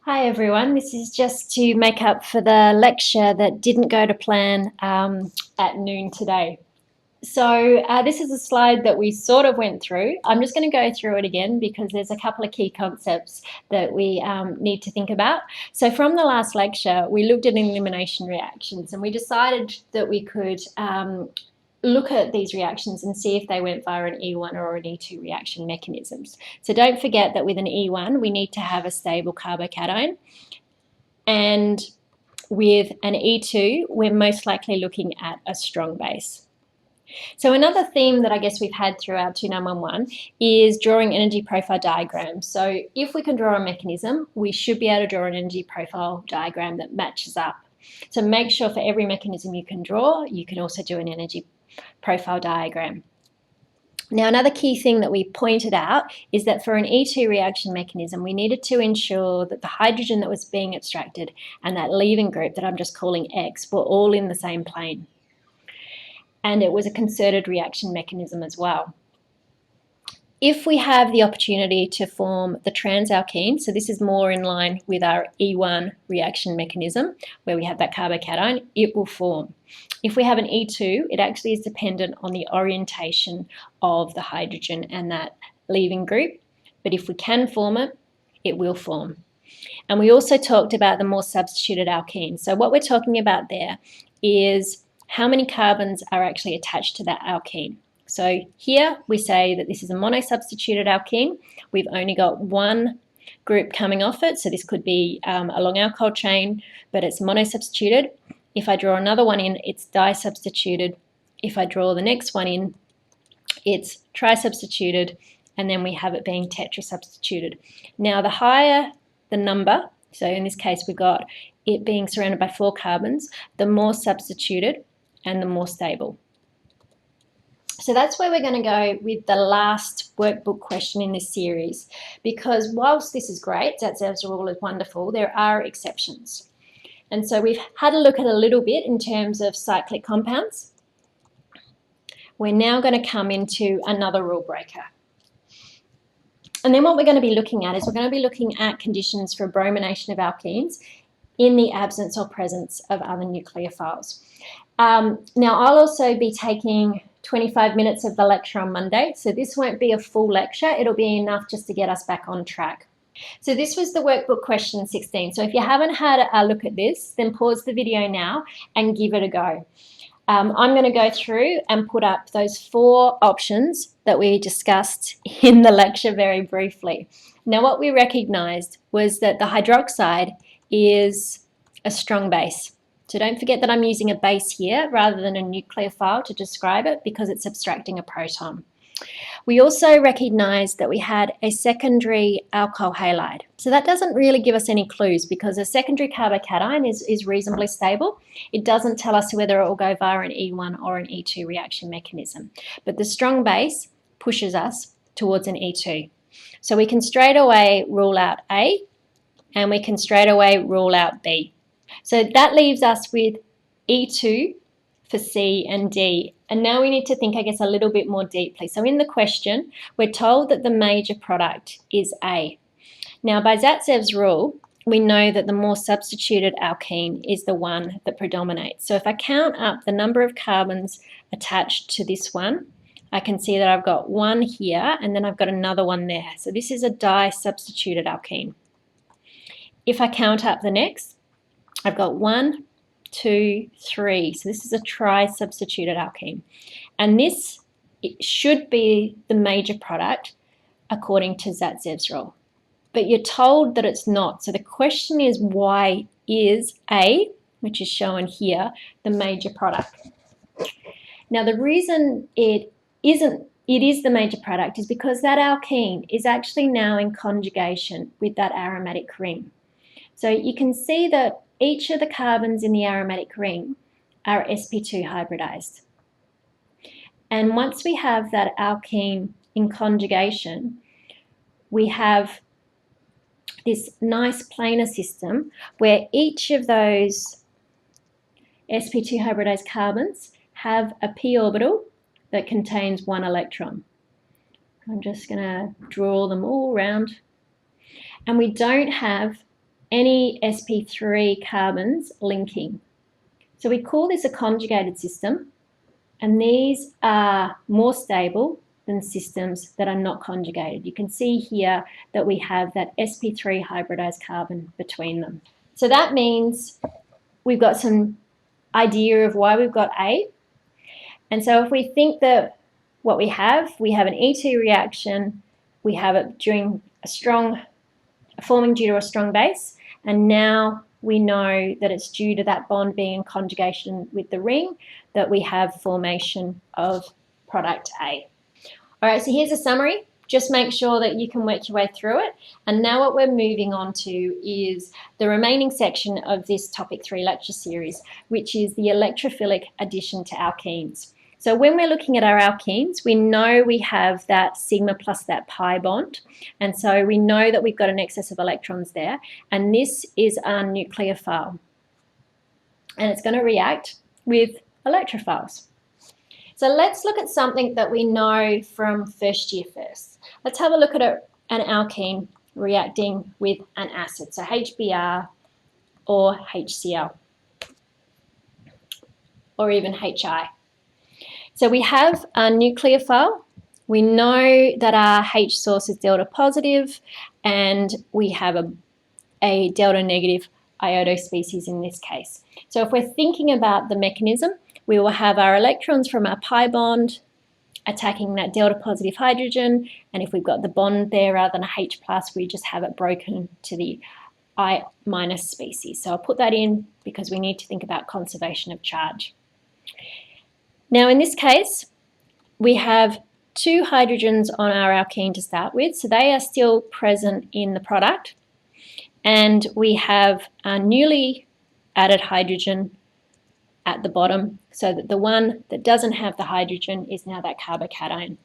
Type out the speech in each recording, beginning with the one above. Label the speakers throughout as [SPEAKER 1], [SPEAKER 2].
[SPEAKER 1] Hi everyone, this is just to make up for the lecture that didn't go to plan at noon today. So this is a slide that we sort of went through. I'm just going to go through it again because there's a couple of key concepts that we need to think about. So from the last lecture, we looked at elimination reactions and we decided that we could look at these reactions and see if they went via an E1 or an E2 reaction mechanisms. So don't forget that with an E1, we need to have a stable carbocation. And with an E2, we're most likely looking at a strong base. So another theme that I guess we've had throughout 2911 is drawing energy profile diagrams. So if we can draw a mechanism, we should be able to draw an energy profile diagram that matches up. So make sure for every mechanism you can draw, you can also do an energy profile diagram. Now, another key thing that we pointed out is that for an E2 reaction mechanism, we needed to ensure that the hydrogen that was being extracted and that leaving group that I'm just calling X were all in the same plane. And it was a concerted reaction mechanism as well. If we have the opportunity to form the transalkene, so this is more in line with our E1 reaction mechanism, where we have that carbocation, it will form. If we have an E2, it actually is dependent on the orientation of the hydrogen and that leaving group, but if we can form it, it will form. And we also talked about the more substituted alkenes. So what we're talking about there is how many carbons are actually attached to that alkene. So here we say that this is a monosubstituted alkene. We've only got one group coming off it, so this could be a long alkyl chain, but it's monosubstituted. If I draw another one in, it's disubstituted. If I draw the next one in, it's trisubstituted, and then we have it being tetrasubstituted. Now, the higher the number, so in this case we've got it being surrounded by 4 carbons, the more substituted and the more stable. So that's where we're going to go with the last workbook question in this series, because whilst this is great, Zatsev's rule is wonderful, there are exceptions. And so we've had a look at a little bit in terms of cyclic compounds. We're now going to come into another rule breaker. And then what we're going to be looking at is we're going to be looking at conditions for bromination of alkenes in the absence or presence of other nucleophiles. Now, I'll also be taking 25 minutes of the lecture on Monday, so this won't be a full lecture. It'll be enough just to get us back on track. So this was the workbook question 16. So if you haven't had a look at this, then pause the video now and give it a go. I'm going to go through and put up those 4 options that we discussed in the lecture very briefly. Now, what we recognised was that the hydroxide is a strong base. So don't forget that I'm using a base here rather than a nucleophile to describe it because it's abstracting a proton. We also recognised that we had a secondary alkyl halide. So that doesn't really give us any clues because a secondary carbocation is reasonably stable. It doesn't tell us whether it will go via an E1 or an E2 reaction mechanism. But the strong base pushes us towards an E2. So we can straight away rule out A and we can straight away rule out B. So that leaves us with E2 for C and D. And now we need to think, I guess, a little bit more deeply. So in the question, we're told that the major product is A. Now, by Zatsev's rule, we know that the more substituted alkene is the one that predominates. So if I count up the number of carbons attached to this one, I can see that I've got one here and then I've got another one there. So this is a disubstituted alkene. If I count up the next, I've got 1, 2, 3. So this is a trisubstituted alkene. And this should be the major product according to Zatsev's rule. But you're told that it's not. So the question is, why is A, which is shown here, the major product? Now the reason it is the major product is because that alkene is actually now in conjugation with that aromatic ring. So you can see that each of the carbons in the aromatic ring are sp2 hybridized. And once we have that alkene in conjugation, we have this nice planar system where each of those sp2 hybridized carbons have a p orbital that contains 1 electron. I'm just going to draw them all around. And we don't have any sp3 carbons linking. So we call this a conjugated system, and these are more stable than systems that are not conjugated. You can see here that we have that sp3 hybridized carbon between them. So that means we've got some idea of why we've got A. And so if we think that what we have an E2 reaction, we have it forming due to a strong base, and now we know that it's due to that bond being in conjugation with the ring that we have formation of product A. All right, so here's a summary. Just make sure that you can work your way through it. And now what we're moving on to is the remaining section of this Topic 3 lecture series, which is the electrophilic addition to alkenes. So when we're looking at our alkenes, we know we have that sigma plus that pi bond. And so we know that we've got an excess of electrons there. And this is our nucleophile. And it's going to react with electrophiles. So let's look at something that we know from first year first. Let's have a look at an alkene reacting with an acid, so HBr or HCl, or even HI. So we have our nucleophile. We know that our H source is delta positive, and we have a delta negative iodo species in this case. So if we're thinking about the mechanism, we will have our electrons from our pi bond attacking that delta positive hydrogen, and if we've got the bond there rather than a H plus, we just have it broken to the I minus species. So I'll put that in because we need to think about conservation of charge. Now in this case, we have two hydrogens on our alkene to start with, so they are still present in the product, and we have our newly added hydrogen at the bottom, so that the one that doesn't have the hydrogen is now that carbocation.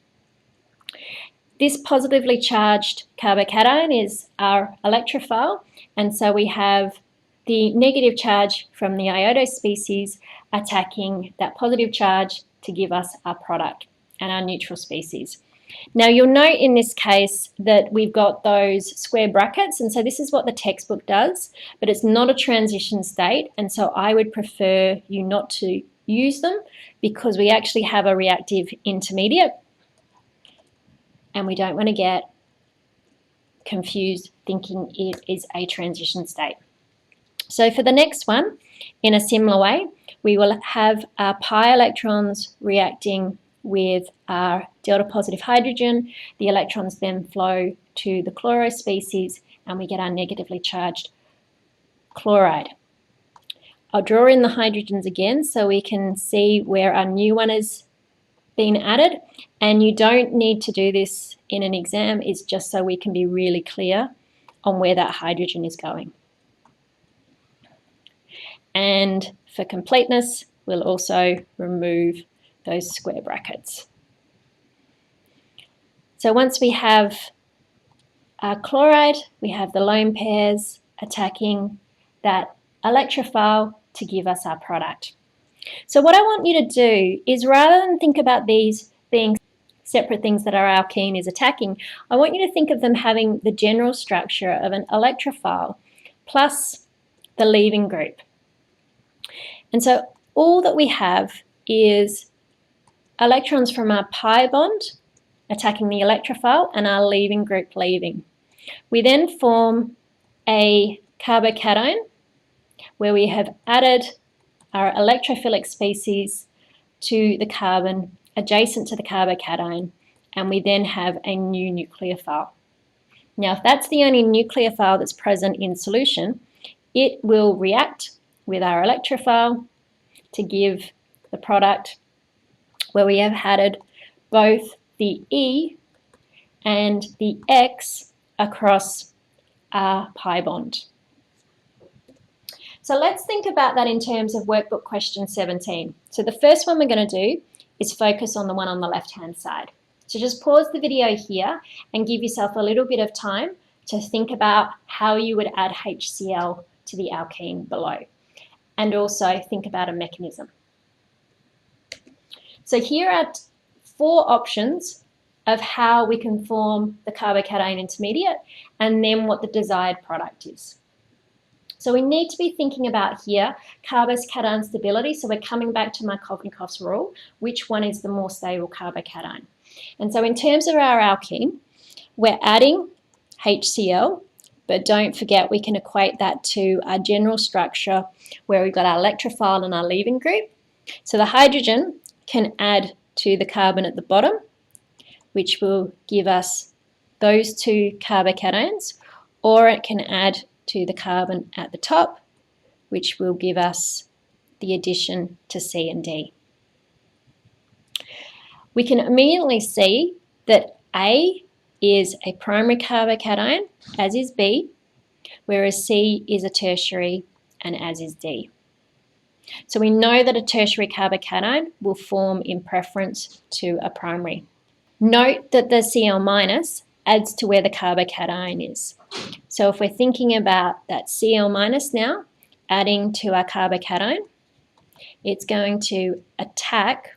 [SPEAKER 1] This positively charged carbocation is our electrophile, and so we have the negative charge from the iodo species attacking that positive charge to give us our product and our neutral species. Now you'll note in this case that we've got those square brackets, and so this is what the textbook does, but it's not a transition state, and so I would prefer you not to use them because we actually have a reactive intermediate and we don't want to get confused thinking it is a transition state. So for the next one, in a similar way, we will have our pi electrons reacting with our delta positive hydrogen. The electrons then flow to the chloro species and we get our negatively charged chloride. I'll draw in the hydrogens again so we can see where our new one is being added, and you don't need to do this in an exam, it's just so we can be really clear on where that hydrogen is going. And for completeness, we'll also remove those square brackets. So once we have our chloride, we have the lone pairs attacking that electrophile to give us our product. So what I want you to do is, rather than think about these being separate things that our alkene is attacking, I want you to think of them having the general structure of an electrophile plus the leaving group. And so all that we have is electrons from our pi bond attacking the electrophile and our leaving group leaving. We then form a carbocation where we have added our electrophilic species to the carbon adjacent to the carbocation, and we then have a new nucleophile. Now, if that's the only nucleophile that's present in solution, it will react with our electrophile to give the product where we have added both the E and the X across our pi bond. So let's think about that in terms of workbook question 17. So the first one we're going to do is focus on the one on the left-hand side. So just pause the video here and give yourself a little bit of time to think about how you would add HCl to the alkene below, and also think about a mechanism. So here are 4 options of how we can form the carbocation intermediate and then what the desired product is. So we need to be thinking about here carbocation stability. So we're coming back to Markovnikov's rule. Which one is the more stable carbocation? And so in terms of our alkene, we're adding HCl, but don't forget we can equate that to our general structure where we've got our electrophile and our leaving group. So the hydrogen can add to the carbon at the bottom, which will give us those two carbocations, or it can add to the carbon at the top, which will give us the addition to C and D. We can immediately see that A is a primary carbocation, as is B, whereas C is a tertiary, and as is D. So we know that a tertiary carbocation will form in preference to a primary. Note that the Cl- adds to where the carbocation is. So if we're thinking about that Cl- now, adding to our carbocation, it's going to attack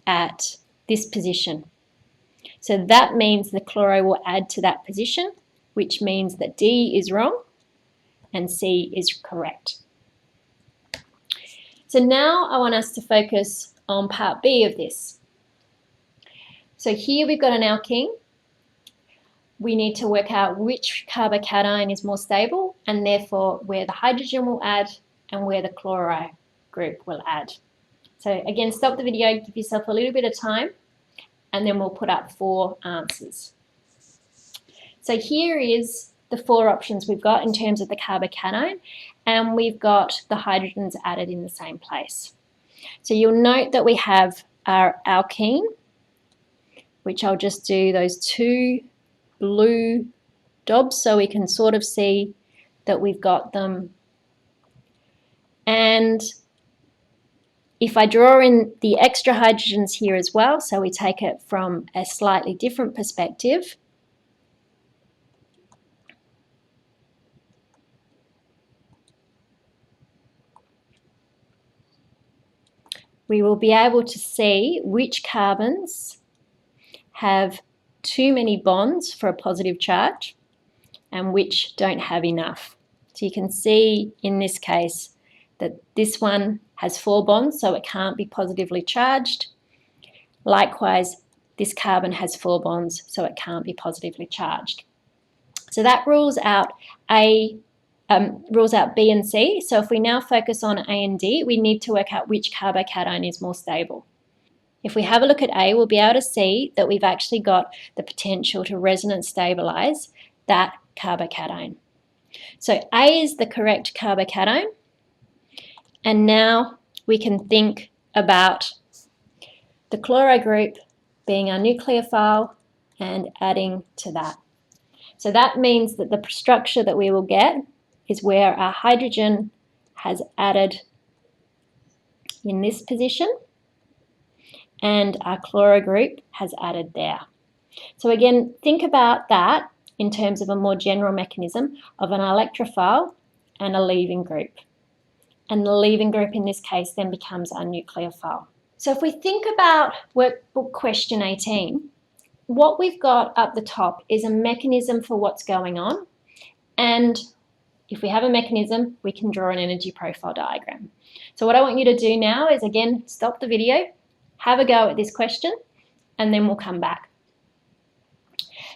[SPEAKER 1] at this position. So that means the chloro will add to that position, which means that D is wrong and C is correct. So now I want us to focus on part B of this. So here we've got an alkene. We need to work out which carbocation is more stable and therefore where the hydrogen will add and where the chloride group will add. So again, stop the video, give yourself a little bit of time, and then we'll put up 4 answers. So here is the 4 options we've got in terms of the carbocation, and we've got the hydrogens added in the same place. So you'll note that we have our alkene, which I'll just do those 2 blue dobs so we can sort of see that we've got them. And if I draw in the extra hydrogens here as well, so we take it from a slightly different perspective, we will be able to see which carbons have too many bonds for a positive charge and which don't have enough. So you can see in this case that this one has 4 bonds, so it can't be positively charged. Likewise, this carbon has 4 bonds, so it can't be positively charged. So that rules out B and C. So if we now focus on A and D, we need to work out which carbocation is more stable. If we have a look at A, we'll be able to see that we've actually got the potential to resonance stabilize that carbocation. So A is the correct carbocation, and now we can think about the chloro group being our nucleophile and adding to that. So that means that the structure that we will get is where our hydrogen has added in this position and our chloro group has added there. So again, think about that in terms of a more general mechanism of an electrophile and a leaving group. And the leaving group in this case then becomes our nucleophile. So if we think about workbook question 18, what we've got up the top is a mechanism for what's going on, and if we have a mechanism, we can draw an energy profile diagram. So what I want you to do now is, again, stop the video, have a go at this question, and then we'll come back.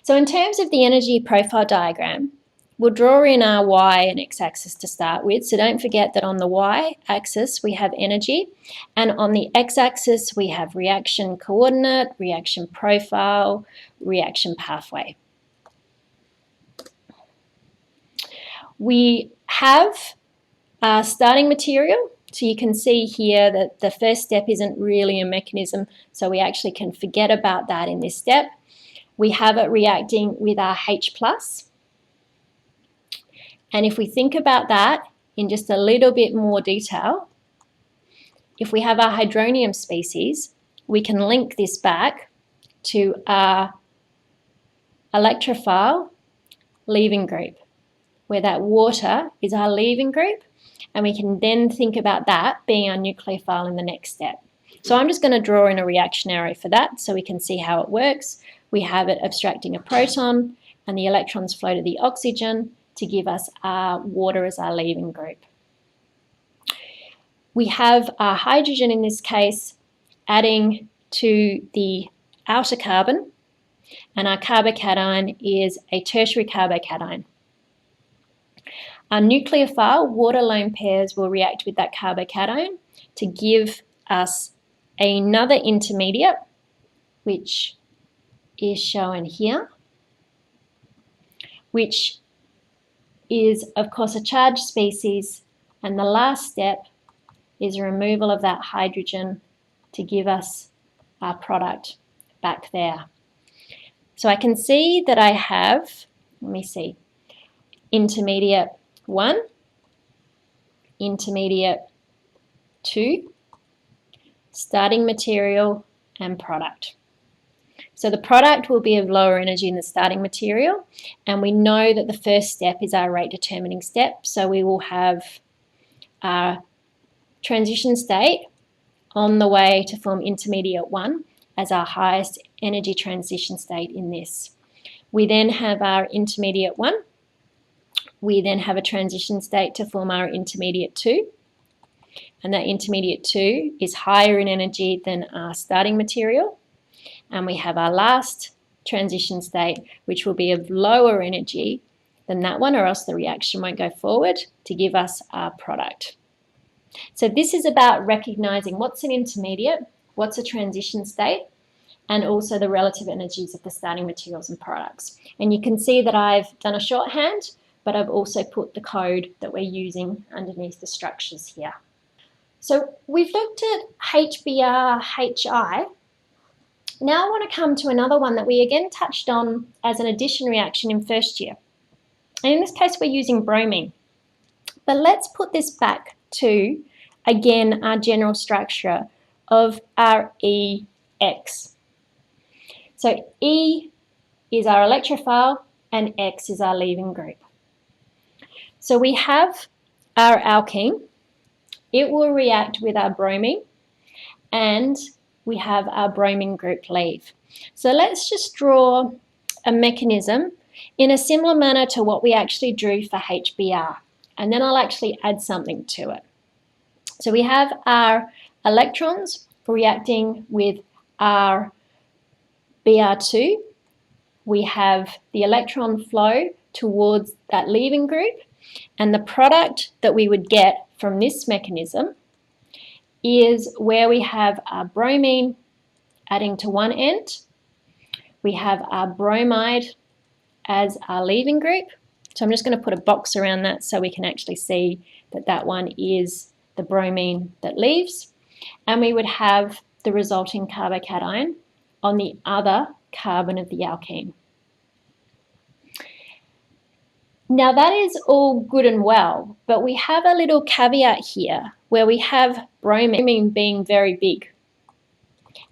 [SPEAKER 1] So in terms of the energy profile diagram, we'll draw in our Y and X axis to start with. So don't forget that on the Y axis we have energy, and on the X axis we have reaction coordinate, reaction profile, reaction pathway. We have our starting material. So you can see here that the first step isn't really a mechanism, so we actually can forget about that in this step. We have it reacting with our H+. And if we think about that in just a little bit more detail, if we have our hydronium species, we can link this back to our electrophile leaving group, where that water is our leaving group, and we can then think about that being our nucleophile in the next step. So I'm just going to draw in a reaction arrow for that so we can see how it works. We have it abstracting a proton, and the electrons flow to the oxygen, to give us our water as our leaving group. We have our hydrogen in this case adding to the outer carbon, and our carbocation is a tertiary carbocation. Our nucleophile water lone pairs will react with that carbocation to give us another intermediate, which is shown here, which is of course a charged species, and the last step is removal of that hydrogen to give us our product back there. So I can see that I have, let me see, intermediate 1, intermediate 2, starting material and product. So the product will be of lower energy than the starting material, and we know that the first step is our rate determining step, so we will have our transition state on the way to form intermediate 1 as our highest energy transition state in this. We then have our intermediate 1. We then have a transition state to form our intermediate 2. And that intermediate 2 is higher in energy than our starting material. And we have our last transition state, which will be of lower energy than that one, or else the reaction won't go forward, to give us our product. So this is about recognizing what's an intermediate, what's a transition state, and also the relative energies of the starting materials and products. And you can see that I've done a shorthand, but I've also put the code that we're using underneath the structures here. So we've looked at HBr, HI. Now I want to come to another one that we again touched on as an addition reaction in first year. And in this case, we're using bromine. But let's put this back to, again, our general structure of our EX. So E is our electrophile and X is our leaving group. So we have our alkene. It will react with our bromine, and we have our bromine group leave. So let's just draw a mechanism in a similar manner to what we actually drew for HBr, and then I'll actually add something to it. So we have our electrons reacting with our Br2. We have the electron flow towards that leaving group, and the product that we would get from this mechanism is where we have our bromine adding to one end. We have our bromide as our leaving group. So I'm just going to put a box around that so we can actually see that that one is the bromine that leaves. And we would have the resulting carbocation on the other carbon of the alkene. Now that is all good and well, but we have a little caveat here where we have bromine being very big.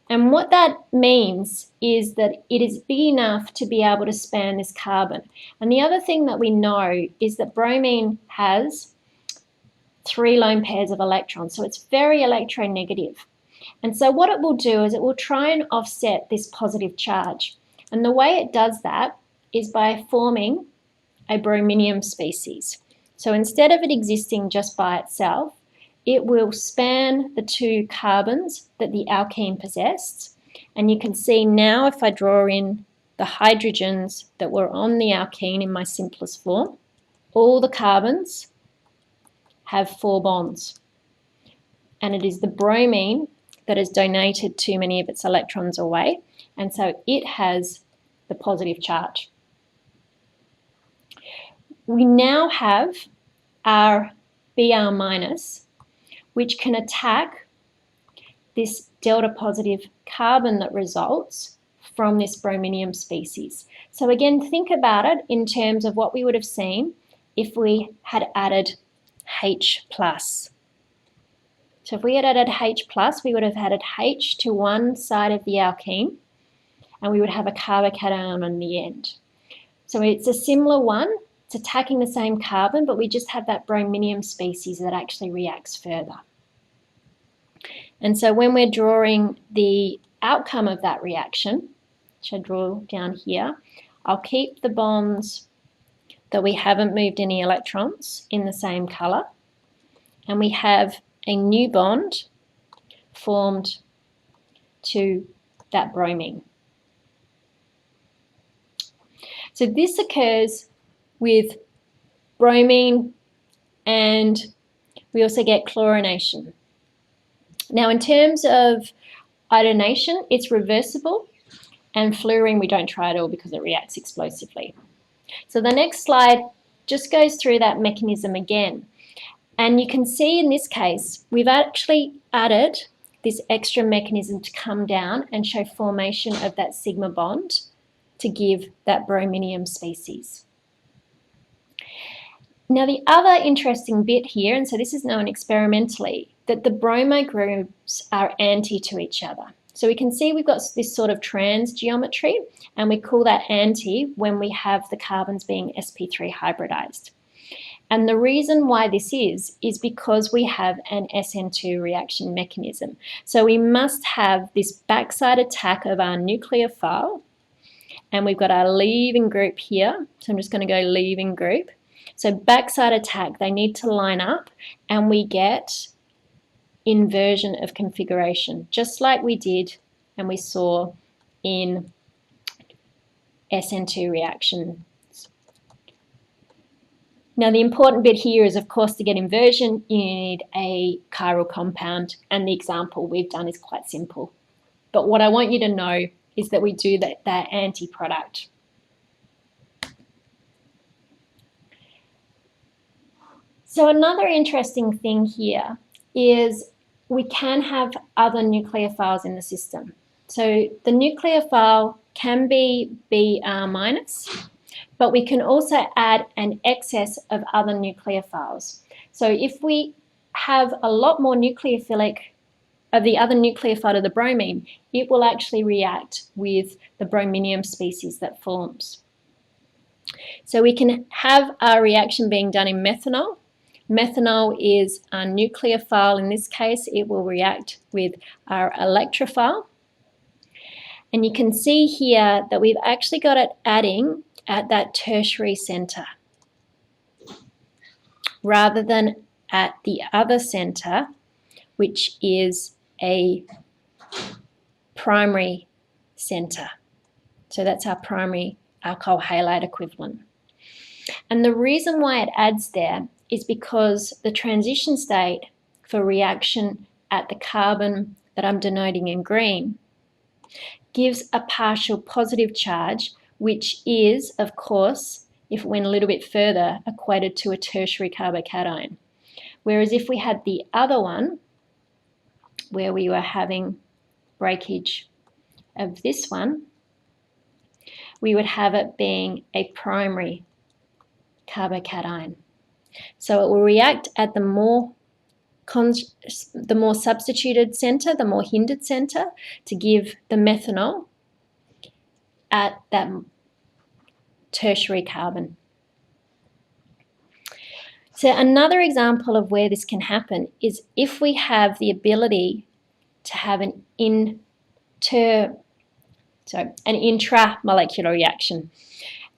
[SPEAKER 1] And what that means is that it is big enough to be able to span this carbon. And the other thing that we know is that bromine has 3 lone pairs of electrons, so it's very electronegative. And so what it will do is it will try and offset this positive charge. And the way it does that is by forming a brominium species. So instead of it existing just by itself, it will span the 2 carbons that the alkene possessed. And you can see now if I draw in the hydrogens that were on the alkene in my simplest form, all the carbons have 4 bonds. And it is the bromine that has donated too many of its electrons away, and so it has the positive charge. We now have our Br minus, which can attack this delta positive carbon that results from this brominium species. So again, think about it in terms of what we would have seen if we had added H+. So if we had added H+, we would have added H to one side of the alkene, and we would have a carbocation on the end. So it's a similar one. It's attacking the same carbon, but we just have that brominium species that actually reacts further. And so when we're drawing the outcome of that reaction, which I draw down here, I'll keep the bonds that we haven't moved any electrons in the same colour, and we have a new bond formed to that bromine. So this occurs with bromine, and we also get chlorination. Now, in terms of iodination, it's reversible, and fluorine we don't try at all because it reacts explosively. So the next slide just goes through that mechanism again. And you can see in this case, we've actually added this extra mechanism to come down and show formation of that sigma bond to give that brominium species. Now, the other interesting bit here, and so this is known experimentally, that the bromo groups are anti to each other. So we can see we've got this sort of trans geometry, and we call that anti when we have the carbons being sp3 hybridized. And the reason why this is because we have an SN2 reaction mechanism. So we must have this backside attack of our nucleophile, and we've got our leaving group here. So I'm just going to go leaving group. So backside attack, they need to line up, and we get inversion of configuration, just like we did and we saw in SN2 reactions. Now, the important bit here is, of course, to get inversion, you need a chiral compound, and the example we've done is quite simple. But what I want you to know is that we do that anti-product. So another interesting thing here is we can have other nucleophiles in the system. So the nucleophile can be Br-, but we can also add an excess of other nucleophiles. So if we have a lot more nucleophilic of the other nucleophile of the bromine, it will actually react with the brominium species that forms. So we can have our reaction being done in methanol. Methanol is a nucleophile. In this case, it will react with our electrophile. And you can see here that we've actually got it adding at that tertiary center rather than at the other center, which is a primary center. So that's our primary alkyl halide equivalent. And the reason why it adds there is because the transition state for reaction at the carbon that I'm denoting in green gives a partial positive charge, which is, of course, if it went a little bit further, equated to a tertiary carbocation. Whereas if we had the other one, where we were having breakage of this one, we would have it being a primary carbocation. So it will react at the more substituted center, the more hindered center, to give the methanol at that tertiary carbon. So another example of where this can happen is if we have the ability to have an intramolecular reaction.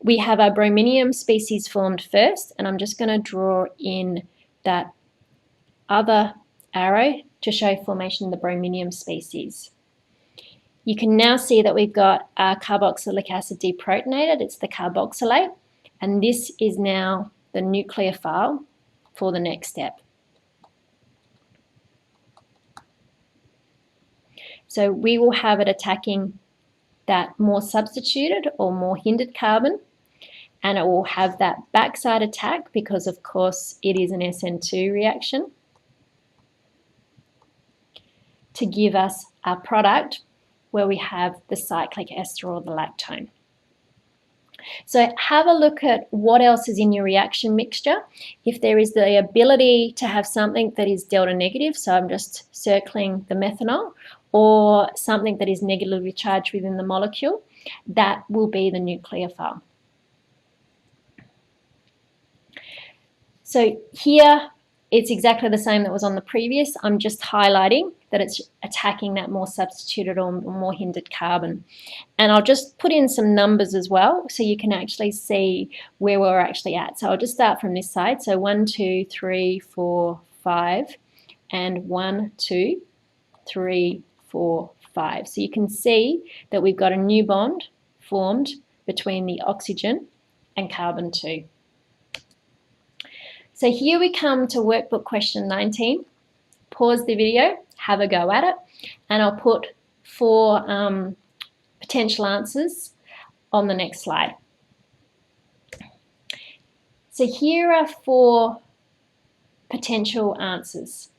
[SPEAKER 1] We have our brominium species formed first, and I'm just going to draw in that other arrow to show formation of the brominium species. You can now see that we've got our carboxylic acid deprotonated. It's the carboxylate, and this is now the nucleophile for the next step. So we will have it attacking that more substituted or more hindered carbon, and it will have that backside attack because, of course, it is an SN2 reaction to give us our product where we have the cyclic ester or the lactone. So have a look at what else is in your reaction mixture. If there is the ability to have something that is delta negative, so I'm just circling the methanol, or something that is negatively charged within the molecule, that will be the nucleophile. So here it's exactly the same that was on the previous. I'm just highlighting that it's attacking that more substituted or more hindered carbon. And I'll just put in some numbers as well so you can actually see where we're actually at. So I'll just start from this side. So 1, 2, 3, 4, 5, and 1, 2, 3, 4, 5. So you can see that we've got a new bond formed between the oxygen and carbon 2. So here we come to workbook question 19. Pause the video, have a go at it, and I'll put 4 potential answers on the next slide. So here are 4 potential answers.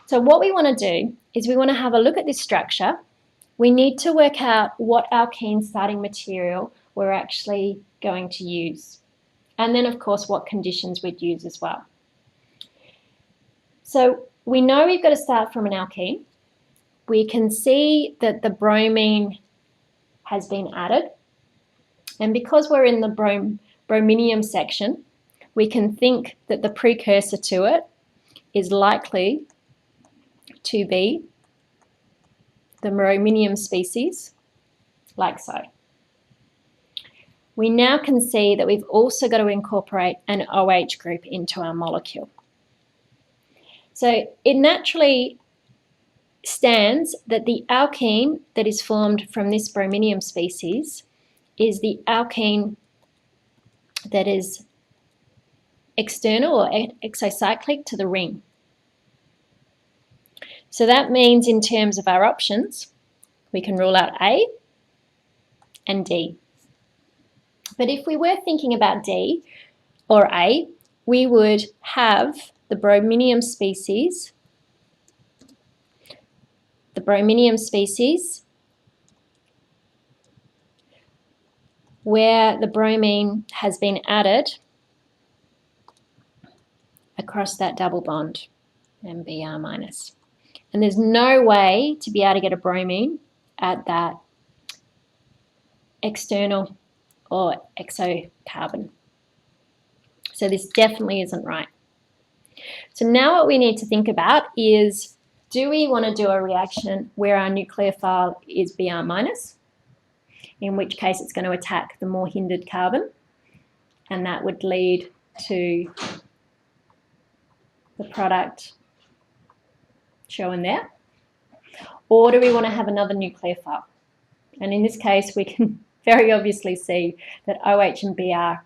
[SPEAKER 1] So what we want to do is we want to have a look at this structure. We need to work out what alkene starting material we're actually going to use. And then, of course, what conditions we'd use as well. So we know we've got to start from an alkene. We can see that the bromine has been added. And because we're in the brominium section, we can think that the precursor to it is likely to be the brominium species, like so. We now can see that we've also got to incorporate an OH group into our molecule. So it naturally stands that the alkene that is formed from this brominium species is the alkene that is external or exocyclic to the ring. So that means in terms of our options, we can rule out A and D. But if we were thinking about D or A, we would have the brominium species where the bromine has been added across that double bond and Br minus. And there's no way to be able to get a bromine at that external or exocarbon. So this definitely isn't right. So now what we need to think about is, do we want to do a reaction where our nucleophile is Br minus, in which case it's going to attack the more hindered carbon, and that would lead to the product shown there? Or do we want to have another nucleophile? And in this case, we can very obviously see that OH and Br are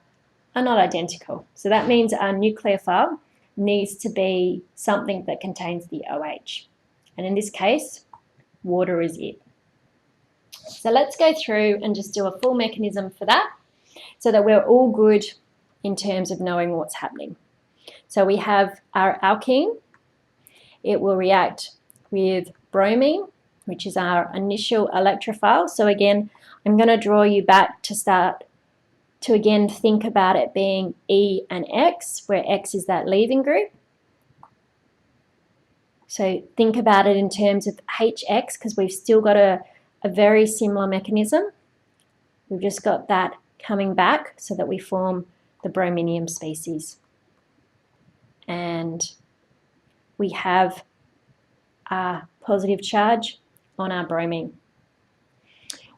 [SPEAKER 1] not identical. So that means our nucleophile needs to be something that contains the OH. And in this case, water is it. So let's go through and just do a full mechanism for that so that we're all good in terms of knowing what's happening. So we have our alkene. It will react with bromine, which is our initial electrophile. So again, I'm going to draw you back to start to again think about it being E and X, where X is that leaving group. So think about it in terms of HX, because we've still got a very similar mechanism. We've just got that coming back so that we form the brominium species. And we have a positive charge on our bromine.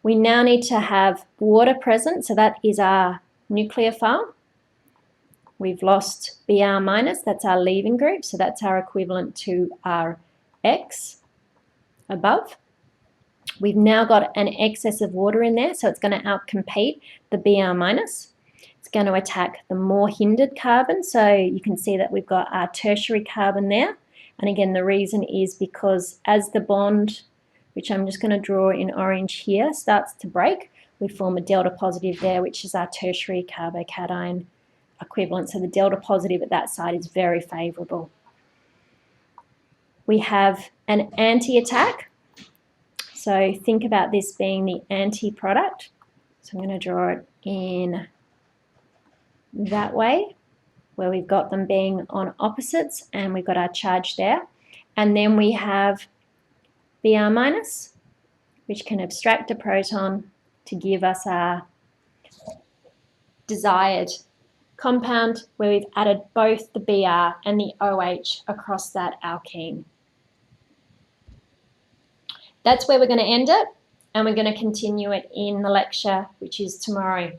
[SPEAKER 1] We now need to have water present, so that is our nucleophile. We've lost Br minus, that's our leaving group, so that's our equivalent to our X above. We've now got an excess of water in there, so it's going to outcompete the Br minus. It's going to attack the more hindered carbon, so you can see that we've got our tertiary carbon there. And again, the reason is because as the bond, which I'm just going to draw in orange here, starts to break, we form a delta positive there, which is our tertiary carbocation equivalent. So the delta positive at that side is very favourable. We have an anti-attack. So think about this being the anti-product. So I'm going to draw it in that way, where we've got them being on opposites and we've got our charge there. And then we have Br minus, which can abstract a proton to give us our desired compound where we've added both the Br and the OH across that alkene. That's where we're going to end it, and we're going to continue it in the lecture, which is tomorrow.